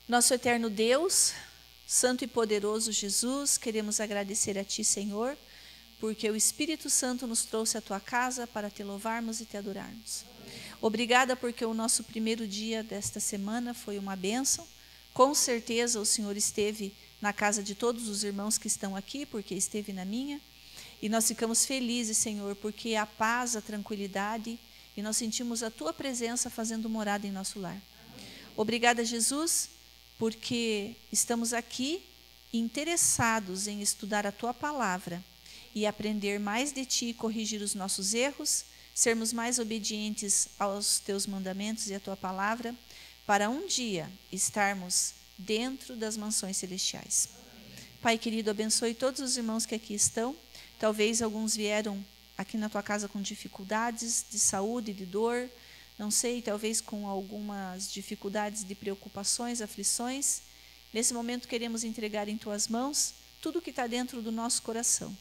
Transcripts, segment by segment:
Nosso eterno Deus, Santo e poderoso Jesus, queremos agradecer a Ti, Senhor, porque o Espírito Santo nos trouxe à Tua casa para Te louvarmos e Te adorarmos. Obrigada porque o nosso primeiro dia desta semana foi uma bênção. Com certeza o Senhor esteve na casa de todos os irmãos que estão aqui, porque esteve na minha. E nós ficamos felizes, Senhor, porque a paz, a tranquilidade, e nós sentimos a Tua presença fazendo morada em nosso lar. Obrigada, Jesus, porque estamos aqui interessados em estudar a Tua palavra e aprender mais de Ti e corrigir os nossos erros, sermos mais obedientes aos Teus mandamentos e à Tua palavra, para um dia estarmos dentro das mansões celestiais. Pai querido, abençoe todos os irmãos que aqui estão. Talvez alguns vieram aqui na Tua casa com dificuldades de saúde, de dor, não sei, talvez com algumas dificuldades de preocupações, aflições. Nesse momento queremos entregar em Tuas mãos tudo que está dentro do nosso coração.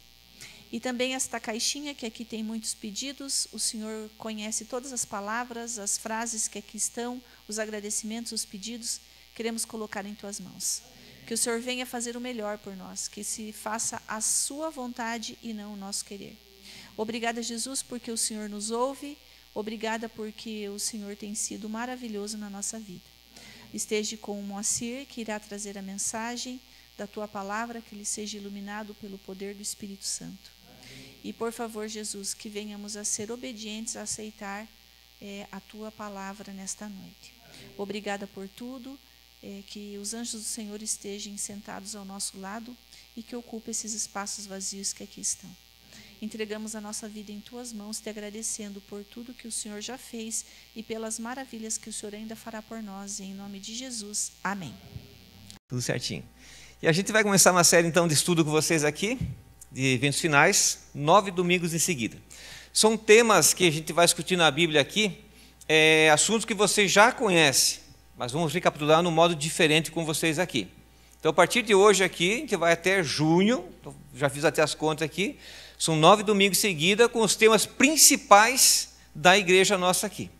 E também esta caixinha, que aqui tem muitos pedidos, o Senhor conhece todas as palavras, as frases que aqui estão, os agradecimentos, os pedidos, queremos colocar em Tuas mãos. Que o Senhor venha fazer o melhor por nós, que se faça a Sua vontade e não o nosso querer. Obrigada, Jesus, porque o Senhor nos ouve, obrigada porque o Senhor tem sido maravilhoso na nossa vida. Esteja com o Moacir, que irá trazer a mensagem da Tua palavra, que ele seja iluminado pelo poder do Espírito Santo. E, por favor, Jesus, que venhamos a ser obedientes, a aceitar a Tua palavra nesta noite. Obrigada por tudo, que os anjos do Senhor estejam sentados ao nosso lado e que ocupem esses espaços vazios que aqui estão. Entregamos a nossa vida em Tuas mãos, Te agradecendo por tudo que o Senhor já fez e pelas maravilhas que o Senhor ainda fará por nós. Em nome de Jesus. Amém. Tudo certinho. E a gente vai começar uma série, então, de estudo com vocês aqui, de eventos finais, 9 domingos em seguida. São temas que a gente vai discutir na Bíblia aqui, assuntos que vocês já conhecem, mas vamos recapitular no modo diferente com vocês aqui. Então, a partir de hoje aqui, a gente vai até junho, já fiz até as contas aqui, são 9 domingos em seguida com os temas principais da igreja nossa aqui.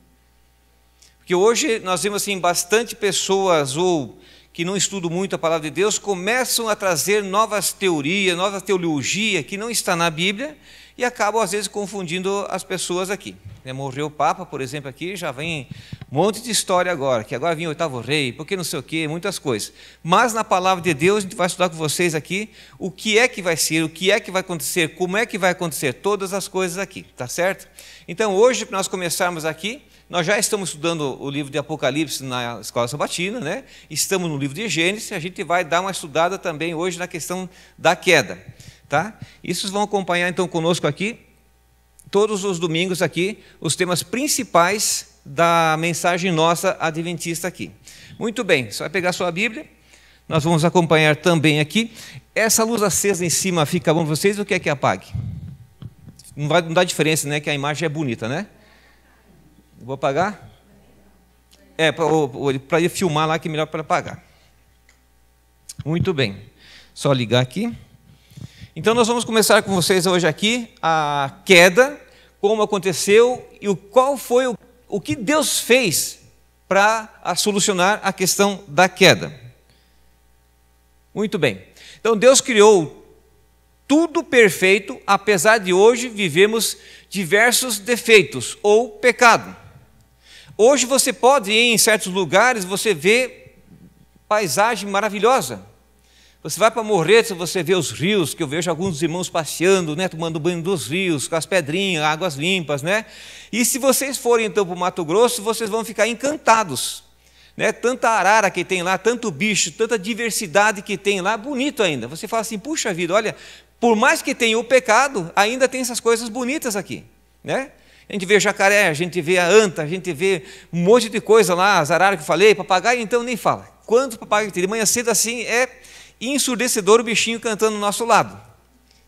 Porque hoje nós vemos assim, bastante pessoas ou que não estudam muito a palavra de Deus, começam a trazer novas teorias, nova teologia que não está na Bíblia e acabam, às vezes, confundindo as pessoas aqui. Morreu o Papa, por exemplo, aqui, já vem um monte de história agora, que agora vinha o 8º rei, porque não sei o quê, muitas coisas. Mas na palavra de Deus, a gente vai estudar com vocês aqui o que é que vai ser, o que é que vai acontecer, como é que vai acontecer, todas as coisas aqui, tá certo? Então, hoje, para nós começarmos aqui, nós já estamos estudando o livro de Apocalipse na Escola Sabatina, né? Estamos no livro de Gênesis, a gente vai dar uma estudada também hoje na questão da queda. Tá? Isso vão acompanhar então conosco aqui, todos os domingos aqui, os temas principais da mensagem nossa adventista aqui. Muito bem, você vai pegar a sua Bíblia, nós vamos acompanhar também aqui. Essa luz acesa em cima fica bom para vocês ou quer que apague? Não dá diferença, né? Que a imagem é bonita, né? Vou apagar? Para ir filmar lá que é melhor para apagar. Muito bem, só ligar aqui. Então nós vamos começar com vocês hoje aqui a queda, como aconteceu e qual foi o que Deus fez para solucionar a questão da queda. Muito bem. Então Deus criou tudo perfeito, apesar de hoje vivemos diversos defeitos ou pecado. Hoje você pode ir em certos lugares, você vê paisagem maravilhosa. Você vai para Morretes, você vê os rios, que eu vejo alguns irmãos passeando, né, tomando banho dos rios, com as pedrinhas, águas limpas, né? E se vocês forem então para o Mato Grosso, vocês vão ficar encantados, né? Tanta arara que tem lá, tanto bicho, tanta diversidade que tem lá, bonito ainda. Você fala assim, puxa vida, olha, por mais que tenha o pecado, ainda tem essas coisas bonitas aqui, né? A gente vê jacaré, a gente vê a anta, a gente vê um monte de coisa lá, as araras que eu falei, papagaio, então nem fala. Quanto papagaio tem? De manhã cedo assim é ensurdecedor o bichinho cantando do nosso lado,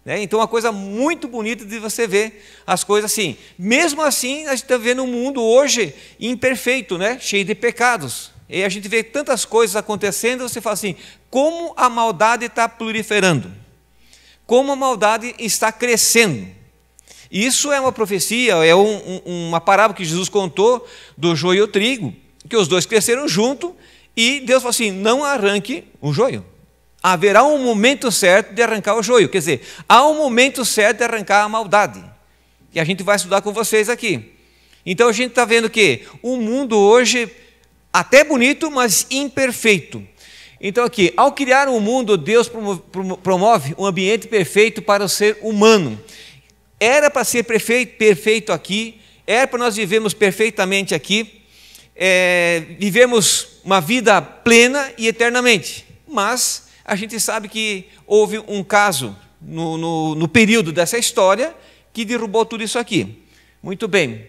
né? Então, uma coisa muito bonita de você ver as coisas assim. Mesmo assim, a gente está vendo um mundo hoje imperfeito, né? Cheio de pecados. E a gente vê tantas coisas acontecendo, você fala assim, como a maldade está proliferando, como a maldade está crescendo. Isso é uma profecia, é uma parábola que Jesus contou do joio e o trigo, que os dois cresceram junto E Deus falou assim, não arranque o joio. Haverá um momento certo de arrancar o joio. Quer dizer, há um momento certo de arrancar a maldade. E a gente vai estudar com vocês aqui. Então a gente está vendo que o mundo hoje, até bonito, mas imperfeito. Então aqui, ao criar um mundo, Deus promove um ambiente perfeito para o ser humano. Era para ser perfeito aqui, era para nós vivermos perfeitamente aqui, vivemos uma vida plena e eternamente. Mas a gente sabe que houve um caso no período dessa história que derrubou tudo isso aqui. Muito bem.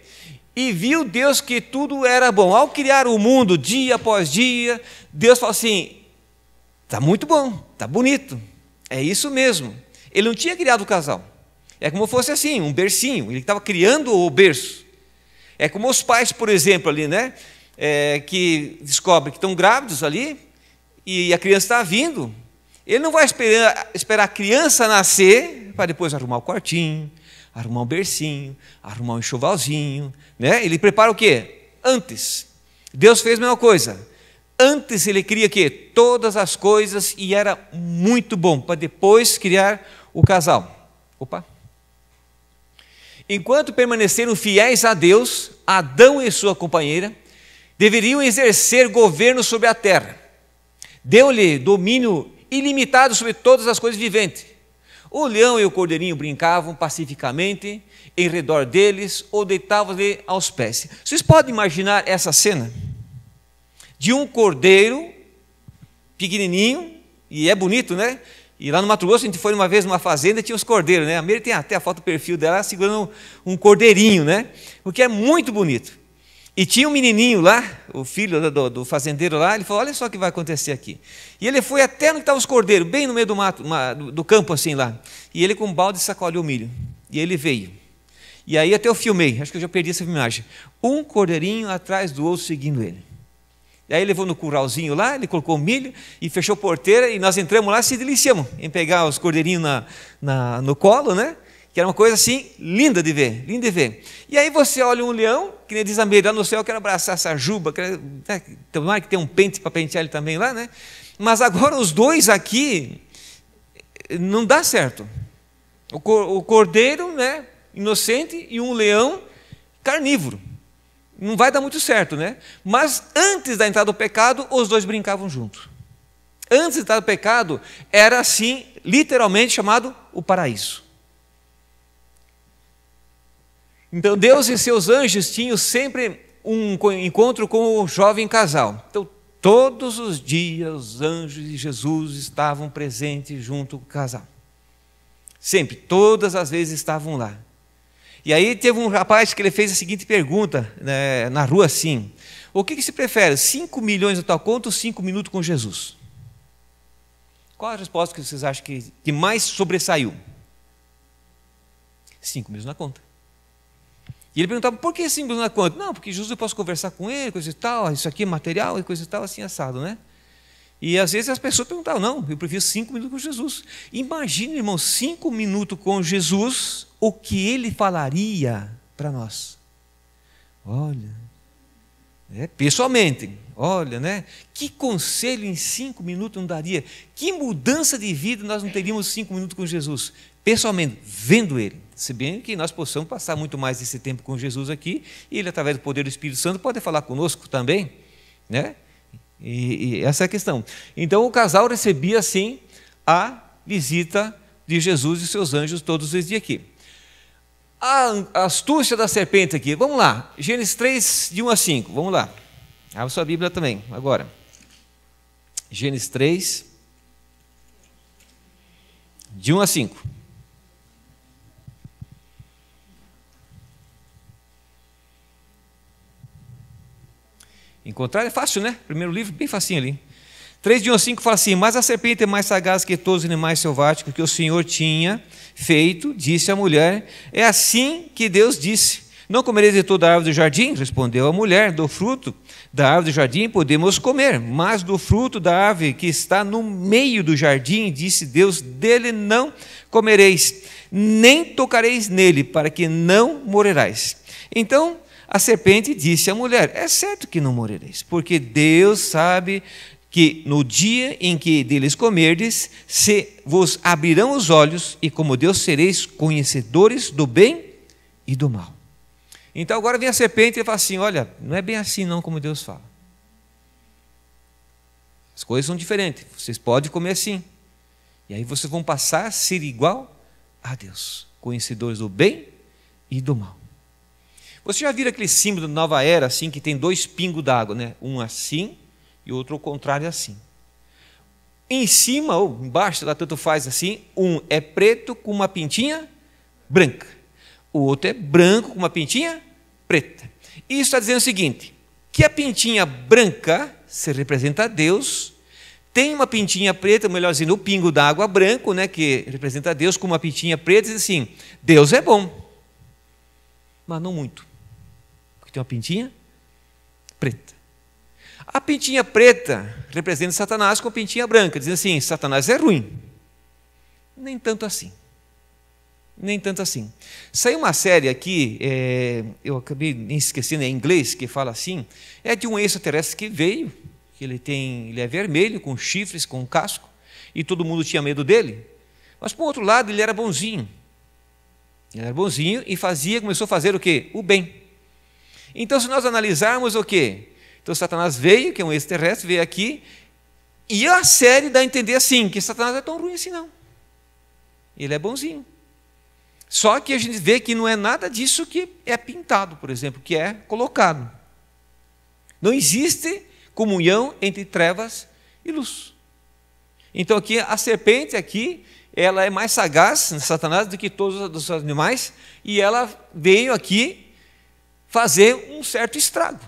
E viu Deus que tudo era bom. Ao criar o mundo, dia após dia, Deus falou assim, está muito bom, está bonito, é isso mesmo. Ele não tinha criado o casal. É como fosse assim, um bercinho, ele estava criando o berço. É como os pais, por exemplo, ali, né? Que descobrem que estão grávidos ali, e a criança está vindo. Ele não vai esperar a criança nascer, para depois arrumar o quartinho, arrumar um bercinho, arrumar um enxovalzinho, né? Ele prepara o quê? Antes. Deus fez a mesma coisa. Antes ele cria o quê? Todas as coisas, e era muito bom, para depois criar o casal. Opa! Enquanto permaneceram fiéis a Deus, Adão e sua companheira deveriam exercer governo sobre a terra. Deu-lhe domínio ilimitado sobre todas as coisas viventes. O leão e o cordeirinho brincavam pacificamente em redor deles ou deitavam-lhe aos pés. Vocês podem imaginar essa cena? De um cordeiro pequenininho, e é bonito, né? E lá no Mato Grosso, a gente foi uma vez numa fazenda e tinha os cordeiros, né? A Meire tem até a foto do perfil dela segurando um cordeirinho, né? O que é muito bonito. E tinha um menininho lá, o filho do fazendeiro lá, ele falou, olha só o que vai acontecer aqui. E ele foi até onde estavam os cordeiros, bem no meio do mato, do campo assim lá. E ele com um balde sacolhou o milho. E ele veio. E aí até eu filmei, acho que eu já perdi essa imagem. Um cordeirinho atrás do outro seguindo ele. E aí levou no curralzinho lá, ele colocou o milho e fechou a porteira, e nós entramos lá e se deliciamos em pegar os cordeirinhos no colo, né? Que era uma coisa assim, linda de ver, linda de ver. E aí você olha um leão, que nem diz a Meire lá no céu, quero abraçar essa juba, tomara que tem um pente para pentear ele também lá, né? Mas agora os dois aqui, não dá certo. O cordeiro, né, inocente, e um leão carnívoro. Não vai dar muito certo, né? Mas antes da entrada do pecado, os dois brincavam juntos. Antes da entrada do pecado, era assim, literalmente chamado o paraíso. Então Deus e seus anjos tinham sempre um encontro com o jovem casal. Então todos os dias os anjos e Jesus estavam presentes junto com o casal. Sempre, todas as vezes estavam lá. E aí teve um rapaz que ele fez a seguinte pergunta, né, na rua assim, o que se prefere, 5 milhões no tal conta ou 5 minutos com Jesus? Qual a resposta que vocês acham que mais sobressaiu? 5 minutos na conta. E ele perguntava, por que 5 minutos na conta? Não, porque Jesus eu posso conversar com ele, coisa e tal, isso aqui é material, coisa e tal, assim assado, né? E às vezes as pessoas perguntavam, não, eu prefiro 5 minutos com Jesus. Imagine, irmão, 5 minutos com Jesus, o que ele falaria para nós. Olha, pessoalmente, olha, né? Que conselho em 5 minutos não daria? Que mudança de vida nós não teríamos 5 minutos com Jesus? Pessoalmente, vendo ele. Se bem que nós possamos passar muito mais desse tempo com Jesus aqui, e ele, através do poder do Espírito Santo, pode falar conosco também, né? E essa é a questão. Então o casal recebia assim a visita de Jesus e seus anjos todos os dias aqui. A astúcia da serpente aqui, vamos lá, Gênesis 3, de 1 a 5, vamos lá. Abra sua Bíblia também, agora. Gênesis 3, de 1 a 5. Encontrar é fácil, né? Primeiro livro, bem facinho ali. 3, de 1 a 5 fala assim, mas a serpente é mais sagaz que todos os animais selváticos que o Senhor tinha feito, disse a mulher, é assim que Deus disse, não comereis de toda a árvore do jardim? Respondeu a mulher, do fruto da árvore do jardim podemos comer, mas do fruto da árvore que está no meio do jardim, disse Deus, dele não comereis, nem tocareis nele, para que não morrerais. Então A serpente disse à mulher: é certo que não morrereis, porque Deus sabe que no dia em que deles comerdes, se vos abrirão os olhos, e como Deus sereis conhecedores do bem e do mal. Então agora vem a serpente e fala assim: olha, não é bem assim não como Deus fala. As coisas são diferentes, vocês podem comer assim. E aí vocês vão passar a ser igual a Deus, conhecedores do bem e do mal. Você já viu aquele símbolo da nova era, assim, que tem 2 pingos d'água, né? Um assim e outro ao contrário assim. Em cima ou embaixo, lá tanto faz assim, um é preto com uma pintinha branca. O outro é branco com uma pintinha preta. Isso está dizendo o seguinte, que a pintinha branca se representa a Deus, tem uma pintinha preta, melhor dizendo, o pingo d'água branco, né, que representa a Deus, com uma pintinha preta, diz assim, Deus é bom, mas não muito, porque tem uma pintinha preta. A pintinha preta representa Satanás com a pintinha branca, dizendo assim, Satanás é ruim. Nem tanto assim. Nem tanto assim. Saiu uma série aqui, eu acabei nem esquecendo, é em inglês, que fala assim, é de um extraterrestre que veio, que ele é vermelho, com chifres, com casco, e todo mundo tinha medo dele. Mas, por outro lado, ele era bonzinho. Ele era bonzinho e começou a fazer o quê? O bem. Então, se nós analisarmos o quê? Então, Satanás veio, que é um extraterrestre, veio aqui, e a série dá a entender assim, que Satanás não é tão ruim assim, não. Ele é bonzinho. Só que a gente vê que não é nada disso que é pintado, por exemplo, que é colocado. Não existe comunhão entre trevas e luz. Então, aqui, a serpente aqui, ela é mais sagaz, Satanás, do que todos os animais, e ela veio aqui fazer um certo estrago.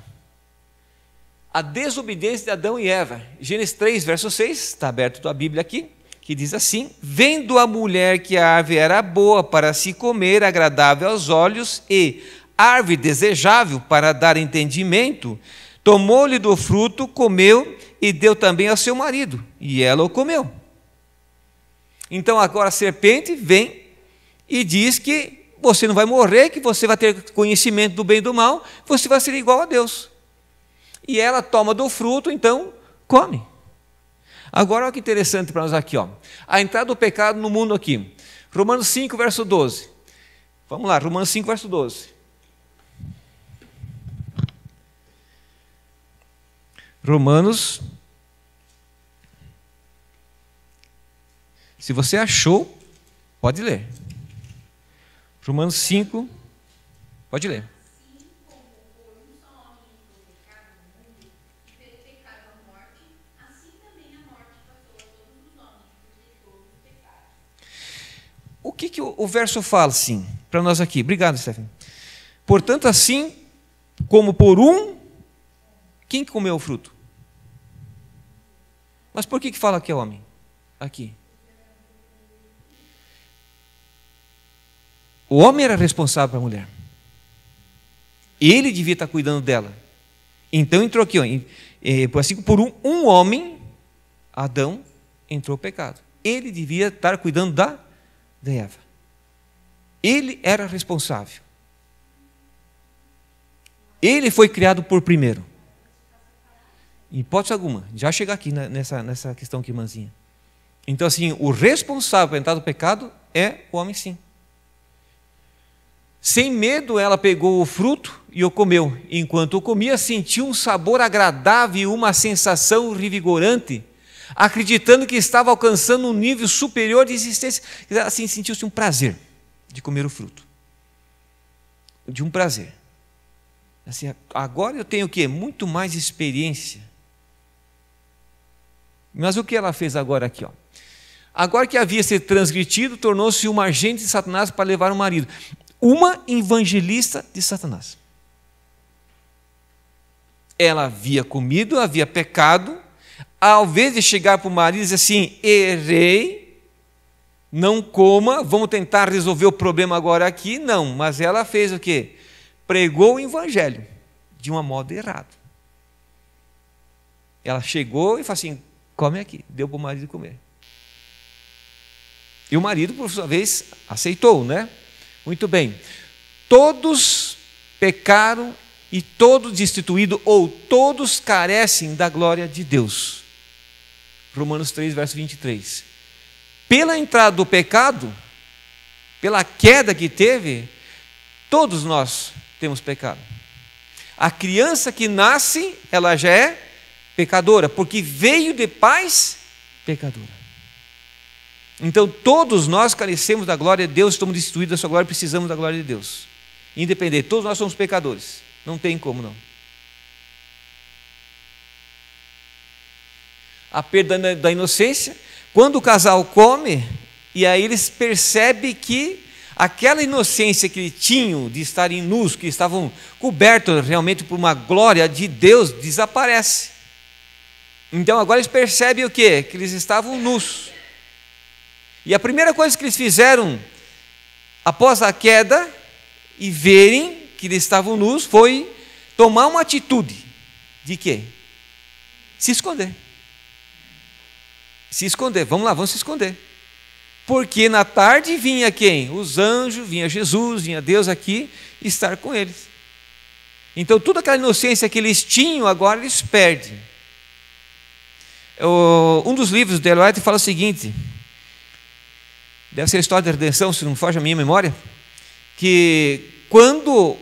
A desobediência de Adão e Eva. Gênesis 3, verso 6, está aberto a tua Bíblia aqui, que diz assim, vendo a mulher que a árvore era boa para se comer, agradável aos olhos, e árvore desejável para dar entendimento, tomou-lhe do fruto, comeu, e deu também ao seu marido, e ela o comeu. Então agora a serpente vem e diz que você não vai morrer, que você vai ter conhecimento do bem e do mal, você vai ser igual a Deus. E ela toma do fruto, então come. Agora olha que interessante para nós aqui, ó. A entrada do pecado no mundo aqui. Romanos 5, verso 12. Vamos lá, Romanos 5, verso 12. Romanos. Se você achou, pode ler. Romanos 5, pode ler. O que o verso fala, assim, para nós aqui? Obrigado, Stephanie. Portanto, assim como por um, quem comeu o fruto? Mas por que fala que é homem? Aqui. O homem era responsável pela mulher. Ele devia estar cuidando dela. Então entrou aqui, ó, assim por um homem, Adão, entrou o pecado. Ele devia estar cuidando da Eva. Ele era responsável. Ele foi criado por primeiro. Em hipótese alguma, já chegar aqui nessa questão aqui, irmãzinha. Então, assim, o responsável pela entrada do pecado é o homem, sim. Sem medo, ela pegou o fruto e o comeu. Enquanto o comia, sentiu um sabor agradável e uma sensação revigorante, acreditando que estava alcançando um nível superior de existência. Assim, sentiu-se um prazer de comer o fruto. De um prazer. Assim, agora eu tenho o quê? Muito mais experiência. Mas o que ela fez agora aqui? Ó? Agora que havia sido transgredido, tornou-se uma agente de Satanás para levar o marido. Uma evangelista de Satanás. Ela havia comido, havia pecado. Ao invés de chegar para o marido e dizer assim, errei, não coma, vamos tentar resolver o problema agora aqui. Não, mas ela fez o quê? Pregou o evangelho de uma modo errado. Ela chegou e falou assim, come aqui, deu para o marido comer. E o marido, por sua vez, aceitou, né? Muito bem. Todos pecaram e todo destituído ou todos carecem da glória de Deus. Romanos 3, verso 23. Pela entrada do pecado, pela queda que teve, todos nós temos pecado. A criança que nasce, ela já é pecadora, porque veio de pais pecadora. Então todos nós carecemos da glória de Deus, estamos destituídos da sua glória, precisamos da glória de Deus. Independente, todos nós somos pecadores. Não tem como não. A perda da inocência, quando o casal come, e aí eles percebem que aquela inocência que tinham de estarem nus, que estavam cobertos realmente por uma glória de Deus, desaparece. Então agora eles percebem o quê? Que eles estavam nus. E a primeira coisa que eles fizeram após a queda e verem que eles estavam nus foi tomar uma atitude de quê? Se esconder. Se esconder, vamos lá, vamos se esconder. Porque na tarde vinha quem? Os anjos, vinha Jesus, vinha Deus aqui estar com eles. Então toda aquela inocência que eles tinham, agora eles perdem. Um dos livros de Ellen White fala o seguinte, deve ser a história da redenção, se não foge a minha memória, que quando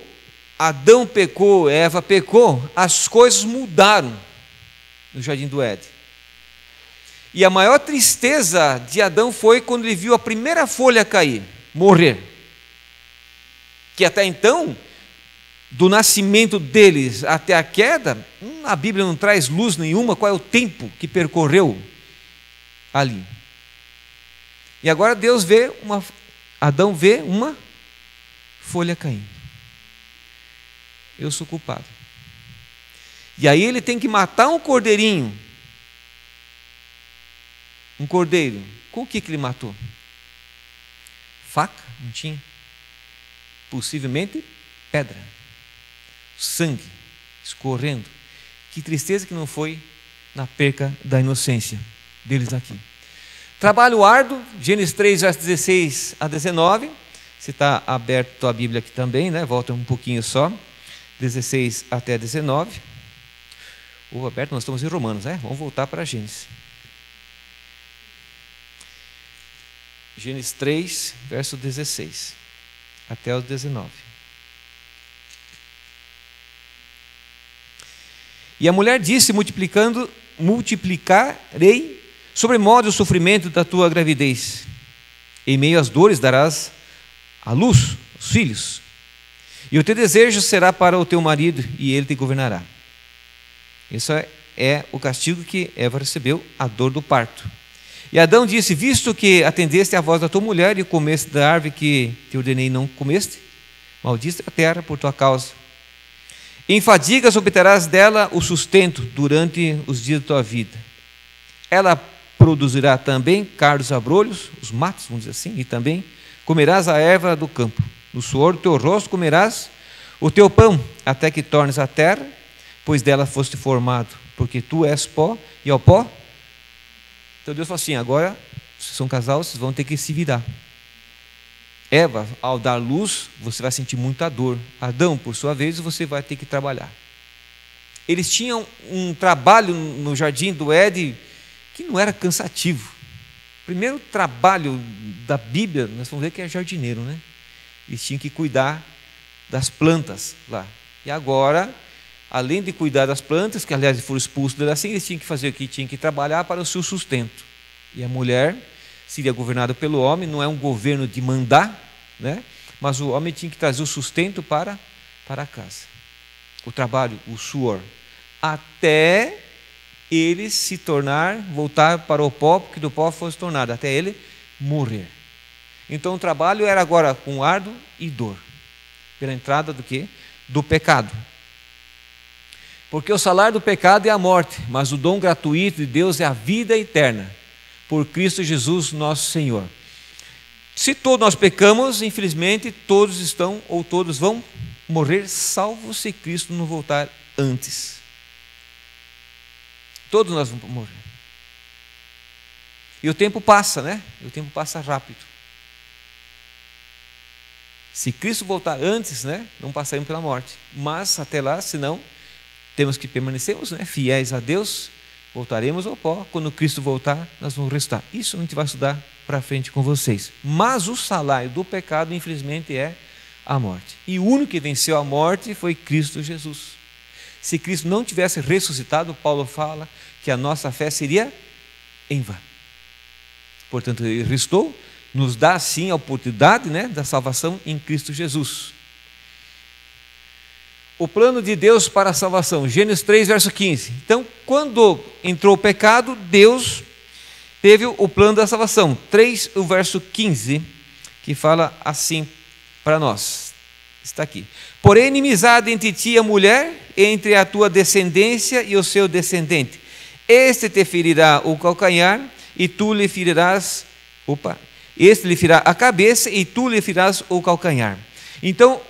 Adão pecou, Eva pecou, as coisas mudaram no jardim do Éden. E a maior tristeza de Adão foi quando ele viu a primeira folha cair, morrer. Que até então, do nascimento deles até a queda, a Bíblia não traz luz nenhuma, qual é o tempo que percorreu ali. E agora Adão vê uma folha caindo. Eu sou culpado. E aí ele tem que matar um cordeirinho. Um cordeiro. Com o que ele matou? Faca? Não tinha. Possivelmente pedra. Sangue escorrendo. Que tristeza que não foi na perca da inocência deles aqui. Trabalho árduo, Gênesis 3, versos 16 a 19. Se está aberto a Bíblia aqui também, né? Volta um pouquinho só. 16 até 19. Ou aberto, nós estamos em Romanos, né? Vamos voltar para Gênesis. Gênesis 3, verso 16 até os 19. E a mulher disse, multiplicarei sobremodo o sofrimento da tua gravidez. Em meio às dores darás à luz os filhos. E o teu desejo será para o teu marido, e ele te governará. Isso é o castigo que Eva recebeu, a dor do parto. E Adão disse, visto que atendeste à voz da tua mulher e comeste da árvore que te ordenei não comeste, maldita a terra por tua causa. Em fadigas obterás dela o sustento durante os dias da tua vida. Ela produzirá também cardos abrolhos, os matos, vamos dizer assim, e também comerás a erva do campo. No suor do teu rosto comerás o teu pão, até que tornes a terra, pois dela foste formado, porque tu és pó, e ao pó. Então Deus falou assim, agora, vocês são casal, vocês vão ter que se virar. Eva, ao dar luz, você vai sentir muita dor. Adão, por sua vez, você vai ter que trabalhar. Eles tinham um trabalho no jardim do Éden que não era cansativo. O primeiro trabalho da Bíblia, nós vamos ver que é jardineiro, né? Eles tinham que cuidar das plantas lá. E agora, além de cuidar das plantas, que aliás foram expulsos assim, eles tinham que fazer o que? Tinham que trabalhar para o seu sustento. E a mulher seria governada pelo homem, não é um governo de mandar, né? Mas o homem tinha que trazer o sustento para a casa. O trabalho, o suor. Até ele se tornar, voltar para o pó, porque do pó fosse tornado, até ele morrer. Então o trabalho era agora com árduo e dor. Pela entrada do quê? Do pecado. Porque o salário do pecado é a morte, mas o dom gratuito de Deus é a vida eterna, por Cristo Jesus nosso Senhor. Se todos nós pecamos, infelizmente, todos estão ou todos vão morrer, salvo se Cristo não voltar antes. Todos nós vamos morrer. E o tempo passa, né? O tempo passa rápido. Se Cristo voltar antes, né, não passaremos pela morte. Mas até lá, senão, temos que permanecermos, né, fiéis a Deus, voltaremos ao pó. Quando Cristo voltar, nós vamos ressuscitar. Isso a gente vai estudar para frente com vocês. Mas o salário do pecado, infelizmente, é a morte. E o único que venceu a morte foi Cristo Jesus. Se Cristo não tivesse ressuscitado, Paulo fala que a nossa fé seria em vão. Portanto, ele ressuscitou, nos dá sim a oportunidade, né, da salvação em Cristo Jesus. O plano de Deus para a salvação, Gênesis 3, verso 15. Então, quando entrou o pecado, Deus teve o plano da salvação. 3, o verso 15, que fala assim para nós. Está aqui. Porém, inimizade entre ti e a mulher, entre a tua descendência e o seu descendente. Este te ferirá o calcanhar e tu lhe ferirás... Este lhe ferirá a cabeça e tu lhe ferirás o calcanhar. Então,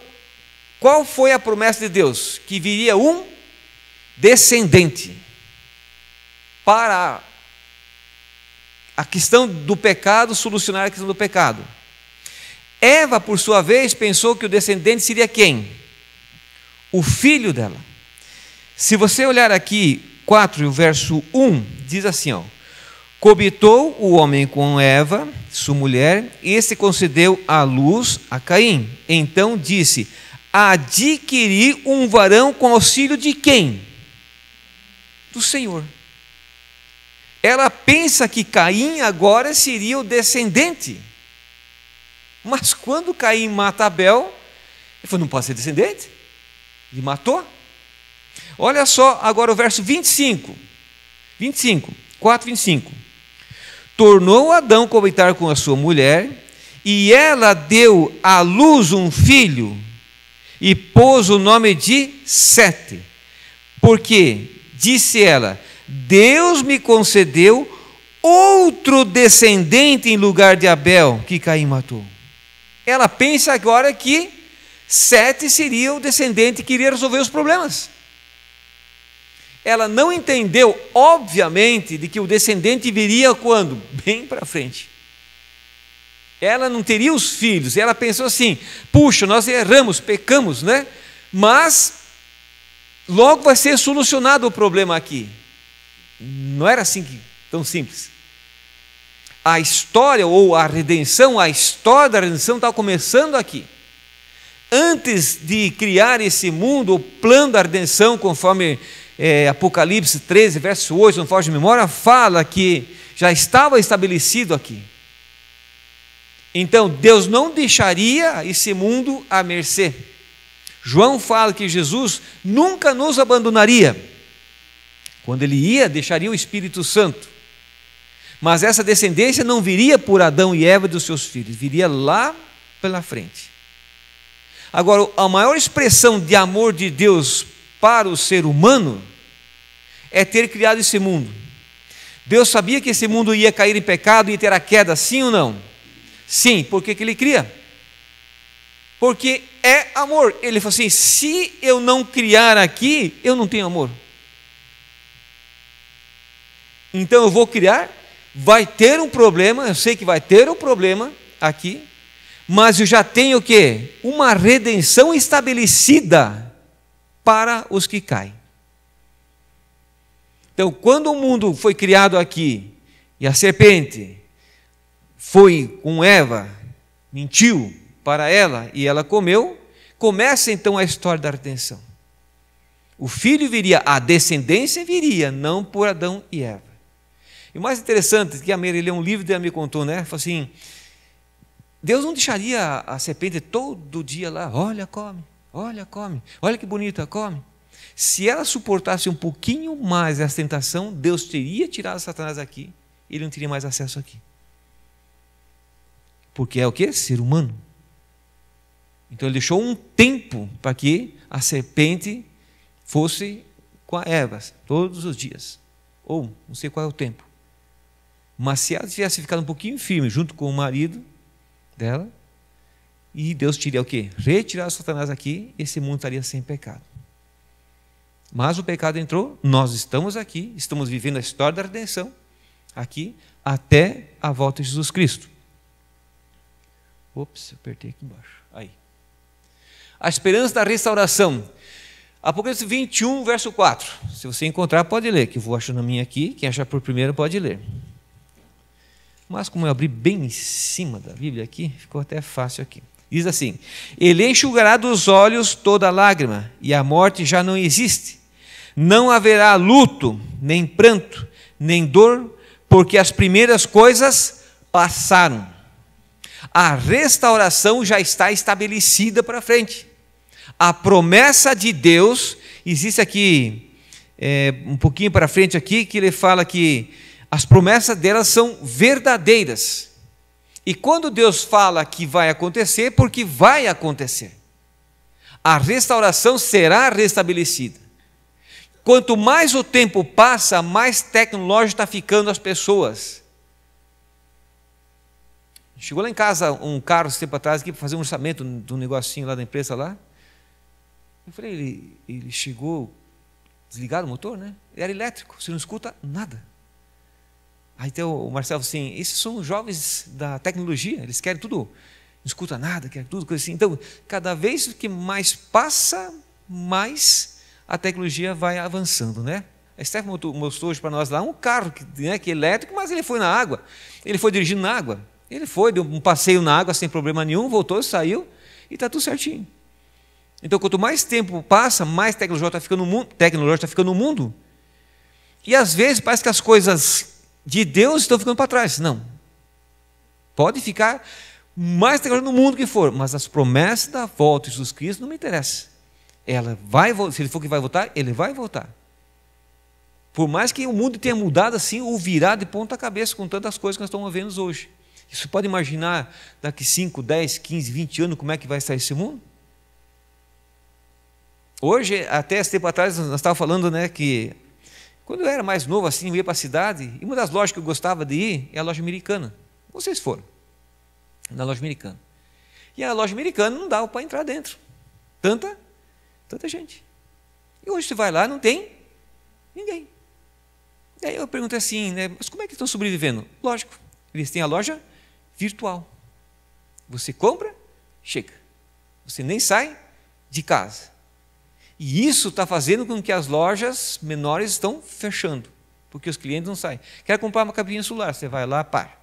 qual foi a promessa de Deus? Que viria um descendente para a questão do pecado, solucionar a questão do pecado. Eva, por sua vez, pensou que o descendente seria quem? O filho dela. Se você olhar aqui, 4, o verso 1, diz assim, ó: cobitou o homem com Eva, sua mulher, e este concedeu à luz a Caim. Então disse: adquiri um varão com auxílio de quem? Do Senhor. Ela pensa que Caim agora seria o descendente. Mas quando Caim mata Abel, ele falou: não pode ser descendente. Ele matou. Olha só agora o verso 25. 4, 25. Tornou Adão coabitar com a sua mulher, e ela deu à luz um filho, e pôs o nome de Sete, porque, disse ela, Deus me concedeu outro descendente em lugar de Abel, que Caim matou. Ela pensa agora que Sete seria o descendente que iria resolver os problemas. Ela não entendeu, obviamente, de que o descendente viria quando? Bem para frente. Ela não teria os filhos. Ela pensou assim: puxa, nós erramos, pecamos, né? Mas logo vai ser solucionado o problema aqui. Não era assim tão simples. A história ou a redenção, a história da redenção está começando aqui. Antes de criar esse mundo, o plano da redenção, conforme Apocalipse 13, verso 8, não foge de memória, fala que já estava estabelecido aqui. Então, Deus não deixaria esse mundo à mercê. João fala que Jesus nunca nos abandonaria. Quando ele ia, deixaria o Espírito Santo. Mas essa descendência não viria por Adão e Eva e dos seus filhos, viria lá pela frente. Agora, a maior expressão de amor de Deus para o ser humano é ter criado esse mundo. Deus sabia que esse mundo ia cair em pecado e ter a queda, sim ou não? Sim. Por que ele cria? Porque é amor. Ele falou assim: se eu não criar aqui, eu não tenho amor. Então eu vou criar, vai ter um problema, eu sei que vai ter um problema aqui, mas eu já tenho o quê? Uma redenção estabelecida para os que caem. Então, quando o mundo foi criado aqui, e a serpente foi com Eva, mentiu para ela, e ela comeu, começa então a história da redenção. O filho viria, a descendência viria, não por Adão e Eva. E o mais interessante, que a Meire leu um livro e ela me contou, né? Falou assim: Deus não deixaria a serpente todo dia lá, olha, come, olha que bonita, come. Se ela suportasse um pouquinho mais essa tentação, Deus teria tirado Satanás aqui, ele não teria mais acesso aqui. Porque é o quê? Ser humano. Então ele deixou um tempo para que a serpente fosse com a Eva, todos os dias. Ou, não sei qual é o tempo. Mas se ela tivesse ficado um pouquinho firme, junto com o marido dela, e Deus teria o quê? Retirar Satanás aqui, esse mundo estaria sem pecado. Mas o pecado entrou, nós estamos aqui, estamos vivendo a história da redenção, aqui, até a volta de Jesus Cristo. Ops, eu apertei aqui embaixo. Aí. A esperança da restauração. Apocalipse 21, verso 4. Se você encontrar, pode ler, que eu vou achando a minha aqui. Quem achar por primeiro pode ler. Mas como eu abri bem em cima da Bíblia aqui, ficou até fácil aqui. Diz assim: Ele enxugará dos olhos toda lágrima, e a morte já não existe. Não haverá luto, nem pranto, nem dor, porque as primeiras coisas passaram. A restauração já está estabelecida para frente. A promessa de Deus, existe aqui, um pouquinho para frente aqui, que ele fala que as promessas delas são verdadeiras. E quando Deus fala que vai acontecer, porque vai acontecer. A restauração será restabelecida. Quanto mais o tempo passa, mais tecnológico está ficando as pessoas. Chegou lá em casa um carro, esse tempo atrás, aqui para fazer um orçamento de um negocinho lá da empresa lá. Eu falei, ele chegou desligado o motor, né? Ele era elétrico, você não escuta nada. Aí então o Marcelo falou assim, esses são os jovens da tecnologia, eles querem tudo, não escuta nada, querem tudo, coisa assim. Então, cada vez que mais passa, mais a tecnologia vai avançando, né? A Steph mostrou hoje para nós lá um carro que é elétrico, mas ele foi na água, ele foi dirigindo na água, ele foi, deu um passeio na água sem problema nenhum, voltou, saiu e está tudo certinho. Então, quanto mais tempo passa, mais tecnologia está ficando no mundo. E às vezes parece que as coisas de Deus estão ficando para trás. Não. Pode ficar mais tecnologia no mundo que for, mas as promessas da volta de Jesus Cristo não me interessam. Ela vai, se ele for que vai voltar, ele vai voltar. Por mais que o mundo tenha mudado assim, ou virado de ponta cabeça com tantas coisas que nós estamos vendo hoje. Você pode imaginar daqui 5, 10, 15, 20 anos como é que vai estar esse mundo? Hoje, até esse tempo atrás, nós estávamos falando, né, que quando eu era mais novo, assim, eu ia para a cidade, e uma das lojas que eu gostava de ir é a loja americana. Vocês foram na loja americana. E a loja americana não dava para entrar dentro. Tanta gente. E hoje você vai lá, não tem ninguém. E aí eu perguntei assim, né, mas como é que estão sobrevivendo? Lógico, eles têm a loja virtual. Você compra, chega. Você nem sai de casa. E isso está fazendo com que as lojas menores estão fechando, porque os clientes não saem. Quer comprar uma cabine celular, você vai lá, para.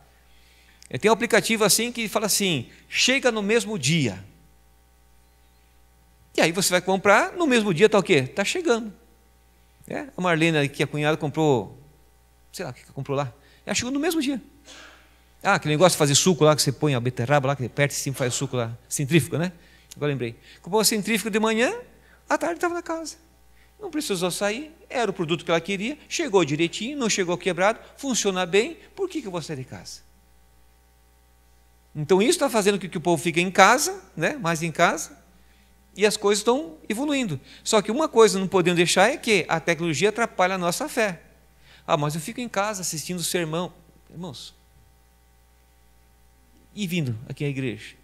Tem um aplicativo assim que fala assim, chega no mesmo dia. E aí você vai comprar, no mesmo dia está o quê? Está chegando. A Marlene, que a cunhada comprou, sei lá o que comprou lá, ela chegou no mesmo dia. Aquele negócio de fazer suco lá, que você põe a beterraba lá, que aperta e cima faz suco lá, centrífuga, né? Agora lembrei. Comprou a centrífuga de manhã, à tarde estava na casa. Não precisou sair, era o produto que ela queria, chegou direitinho, não chegou quebrado, funciona bem, por que eu vou sair de casa? Então isso está fazendo com que o povo fique em casa, né? Mais em casa, e as coisas estão evoluindo. Só que uma coisa não podemos deixar é que a tecnologia atrapalha a nossa fé. Mas eu fico em casa assistindo o sermão. Irmãos, e vindo aqui à igreja?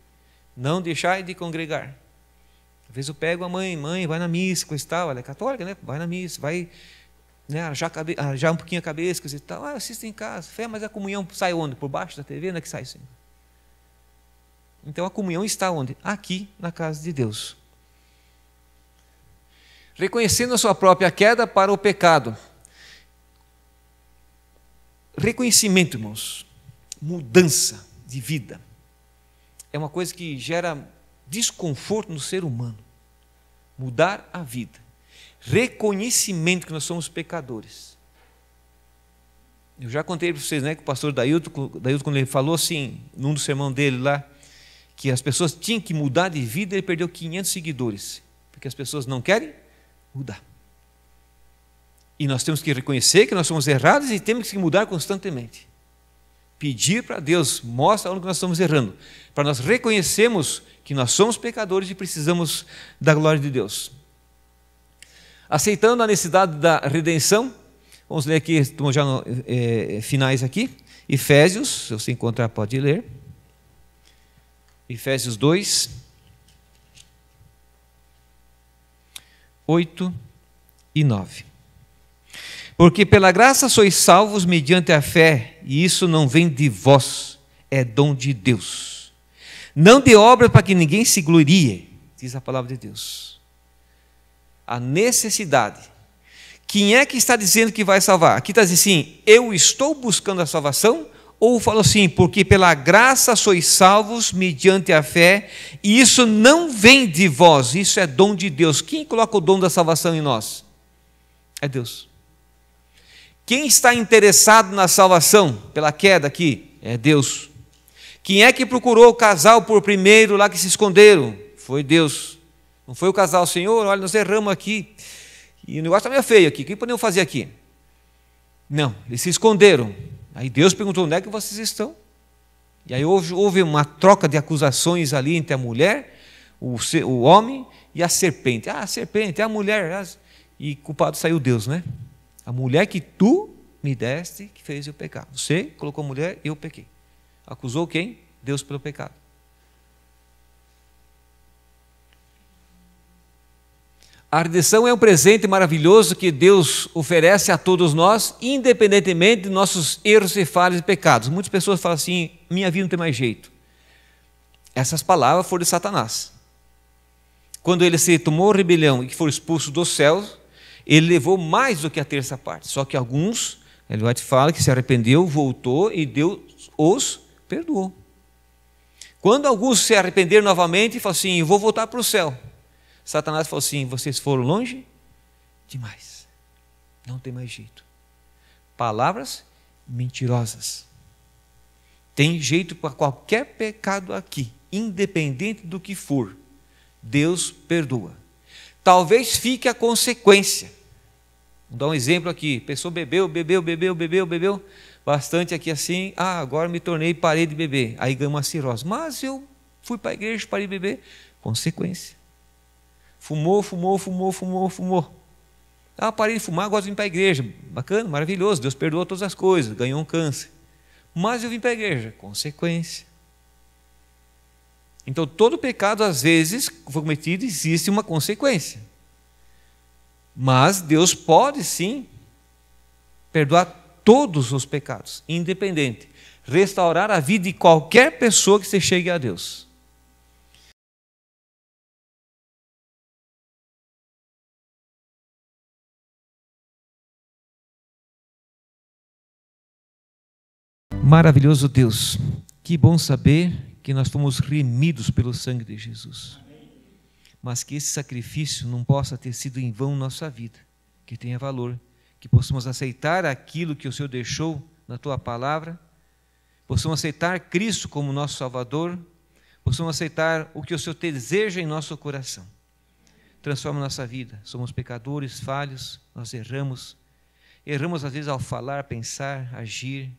Não deixai de congregar. Às vezes eu pego a mãe, vai na missa, coisa e tal, ela é católica, né? Vai na missa, vai, né, arajar um pouquinho a cabeça, coisa e tal, assista em casa, fé, mas a comunhão sai onde? Por baixo da TV, não é que sai assim. Então a comunhão está onde? Aqui, na casa de Deus. Reconhecendo a sua própria queda para o pecado. Reconhecimento, irmãos, mudança de vida, é uma coisa que gera desconforto no ser humano. Mudar a vida. Reconhecimento que nós somos pecadores. Eu já contei para vocês, né, que o pastor Dailton, quando ele falou assim, num do sermão dele lá, que as pessoas tinham que mudar de vida, ele perdeu 500 seguidores, porque as pessoas não querem mudar. E nós temos que reconhecer que nós somos errados e temos que mudar constantemente. Pedir para Deus, mostra onde nós estamos errando, para nós reconhecermos que nós somos pecadores e precisamos da glória de Deus. Aceitando a necessidade da redenção, vamos ler aqui, estamos já no, finais aqui, Efésios, se você encontrar pode ler, Efésios 2, 8 e 9. Porque pela graça sois salvos mediante a fé, e isso não vem de vós, é dom de Deus. Não de obra para que ninguém se glorie, diz a palavra de Deus. A necessidade. Quem é que está dizendo que vai salvar? Aqui está dizendo assim, eu estou buscando a salvação, ou falo assim, porque pela graça sois salvos mediante a fé, e isso não vem de vós, isso é dom de Deus. Quem coloca o dom da salvação em nós? É Deus. Quem está interessado na salvação pela queda aqui? É Deus. Quem é que procurou o casal por primeiro lá que se esconderam? Foi Deus. Não foi o casal, Senhor, olha, nós erramos aqui. E o negócio está meio feio aqui, o que podemos fazer aqui? Não, eles se esconderam. Aí Deus perguntou, onde é que vocês estão? E aí houve uma troca de acusações ali entre a mulher, o homem e a serpente. Ah, a serpente, é a mulher. E culpado saiu Deus, né? A mulher que tu me deste, que fez eu pecar. Você colocou a mulher, eu pequei. Acusou quem? Deus pelo pecado. A redenção é um presente maravilhoso que Deus oferece a todos nós, independentemente de nossos erros e falhas e pecados. Muitas pessoas falam assim, minha vida não tem mais jeito. Essas palavras foram de Satanás. Quando ele se tomou rebelião e foi expulso dos céus, ele levou mais do que a terça parte. Só que alguns, ele vai te falar que se arrependeu, voltou e Deus os perdoou. Quando alguns se arrependeram novamente e falaram assim, eu vou voltar para o céu. Satanás falou assim, vocês foram longe demais. Não tem mais jeito. Palavras mentirosas. Tem jeito para qualquer pecado aqui, independente do que for. Deus perdoa. Talvez fique a consequência. Vou dar um exemplo aqui. A pessoa bebeu bastante aqui assim. Ah, agora me tornei, parei de beber. Aí ganhou uma cirrose. Mas eu fui para a igreja, parei de beber. Consequência. Fumou. Ah, parei de fumar, agora vim para a igreja. Bacana, maravilhoso. Deus perdoou todas as coisas. Ganhou um câncer. Mas eu vim para a igreja. Consequência. Então, todo pecado, às vezes, que foi cometido, existe uma consequência. Mas Deus pode, sim, perdoar todos os pecados, independente. Restaurar a vida de qualquer pessoa que se chegue a Deus. Maravilhoso Deus, que bom saber que nós fomos remidos pelo sangue de Jesus. Mas que esse sacrifício não possa ter sido em vão nossa vida, que tenha valor, que possamos aceitar aquilo que o Senhor deixou na Tua palavra, possamos aceitar Cristo como nosso Salvador, possamos aceitar o que o Senhor deseja em nosso coração. Transforma nossa vida, somos pecadores, falhos, nós erramos às vezes ao falar, pensar, agir,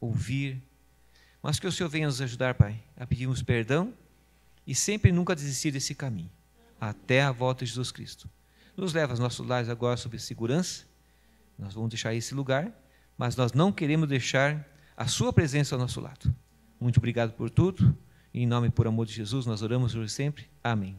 ouvir, mas que o Senhor venha nos ajudar, Pai, a pedirmos perdão e sempre e nunca desistir desse caminho, até a volta de Jesus Cristo. Nos leva aos nossos lares agora sob segurança, nós vamos deixar esse lugar, mas nós não queremos deixar a sua presença ao nosso lado. Muito obrigado por tudo, em nome e por amor de Jesus, nós oramos hoje sempre. Amém.